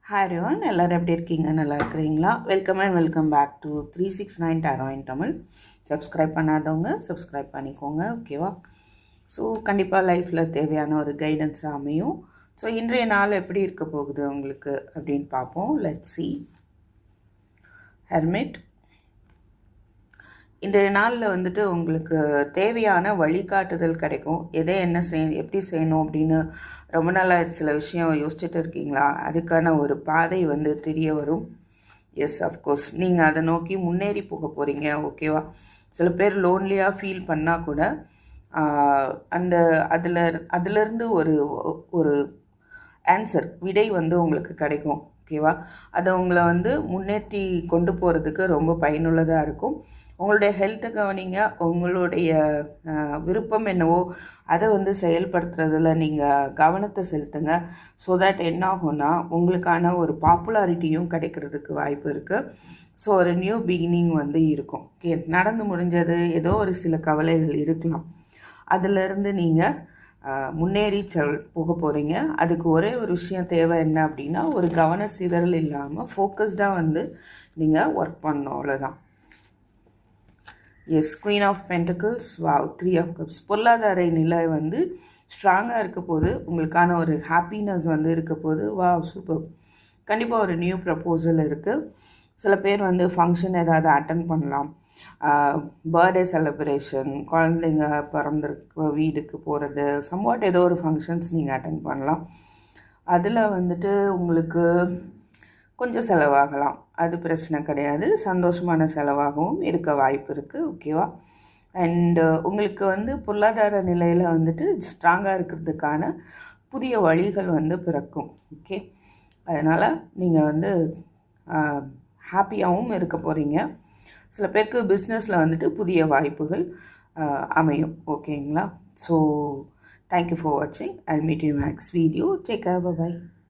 Hi everyone, எல்லோரும் எப்படி இருக்கீங்க? நல்லா இருக்கிறீங்களா? Welcome back to 369 tarot in Tamil. Subscribe பண்ணாதவங்க சப்ஸ்கிரைப் பண்ணிக்கோங்க, ஓகேவா? ஸோ கண்டிப்பாக லைஃப்பில் தேவையான ஒரு கைடன்ஸ் அமையும். ஸோ இன்றைய நாள் எப்படி இருக்க போகுது உங்களுக்கு அப்படின்னு பார்ப்போம். Let's see. ஹெர்மிட். இன்றைய நாளில் வந்துட்டு உங்களுக்கு தேவையான வழிகாட்டுதல் கிடைக்கும். எப்படி செய்யணும் அப்படின்னு ரொம்ப நாளாக சில விஷயம் யோசிச்சுட்டு இருக்கீங்களா? அதுக்கான ஒரு பாதை வந்து தெரிய வரும். எஸ், அஃப்கோர்ஸ் நீங்கள் அதை நோக்கி முன்னேறி போக போகிறீங்க, ஓகேவா? சில பேர் லோன்லியாக ஃபீல் பண்ணால் கூட அந்த அதிலிருந்து ஒரு ஒரு ஆன்சர் விடை வந்து உங்களுக்கு கிடைக்கும், ஓகேவா? அதை உங்களை வந்து முன்னேற்றி கொண்டு போகிறதுக்கு ரொம்ப பயனுள்ளதாக இருக்கும். உங்களுடைய ஹெல்த்தை கவனிங்க. உங்களுடைய விருப்பம் என்னவோ அதை வந்து செயல்படுத்துறதுல நீங்கள் கவனத்தை செலுத்துங்க. ஸோ தட் என்ன ஆகும்னா உங்களுக்கான ஒரு பாப்புலாரிட்டியும் கிடைக்கிறதுக்கு வாய்ப்பு இருக்குது. ஸோ ஒரு நியூ பிகினிங் வந்து இருக்கும். ஓகே, நடந்து முடிஞ்சது ஏதோ ஒரு சில கவலைகள் இருக்கலாம், அதிலிருந்து நீங்கள் முன்னேறி போக போகிறீங்க. அதுக்கு ஒரே ஒரு விஷயம் தேவை, என்ன அப்படின்னா ஒரு கவன சிதறல் இல்லாமல் ஃபோக்கஸ்டாக வந்து நீங்கள் ஒர்க் பண்ணணும், அவ்வளோதான். Yes, queen of pentacles, wow, 3 of cups. பொருளாதார நிலை வந்து ஸ்ட்ராங்காக இருக்க போது, உங்களுக்கான ஒரு ஹாப்பினஸ் வந்து இருக்க போது. Wow, super. கண்டிப்பாக ஒரு நியூ ப்ரப்போசல் இருக்குது. சில பேர் வந்து ஃபங்க்ஷன் ஏதாவது அட்டன் பண்ணலாம். பர்த்டே செலிப்ரேஷன், குழந்தைங்க பிறந்திருக்க வீடுக்கு போகிறது, சம்வாட் ஏதோ ஒரு ஃபங்க்ஷன்ஸ் நீங்கள் அட்டன் பண்ணலாம். அதில் வந்துட்டு உங்களுக்கு கொஞ்சம் செலவாகலாம், அது பிரச்சனை கிடையாது. சந்தோஷமான செலவாகவும் இருக்க வாய்ப்பு இருக்குது, ஓகேவா? அண்டு உங்களுக்கு வந்து பொருளாதார நிலையில் வந்துட்டு ஸ்ட்ராங்காக இருக்கிறதுக்கான புதிய வழிகள் வந்து பிறக்கும், ஓகே? அதனால் நீங்கள் வந்து ஹாப்பியாகவும் இருக்க போகிறீங்க. சில பேருக்கு பிஸ்னஸில் வந்துட்டு புதிய வாய்ப்புகள் அமையும், ஓகேங்களா? ஸோ தேங்க்யூ ஃபார் வாட்சிங். I meet you next video. Take care, by.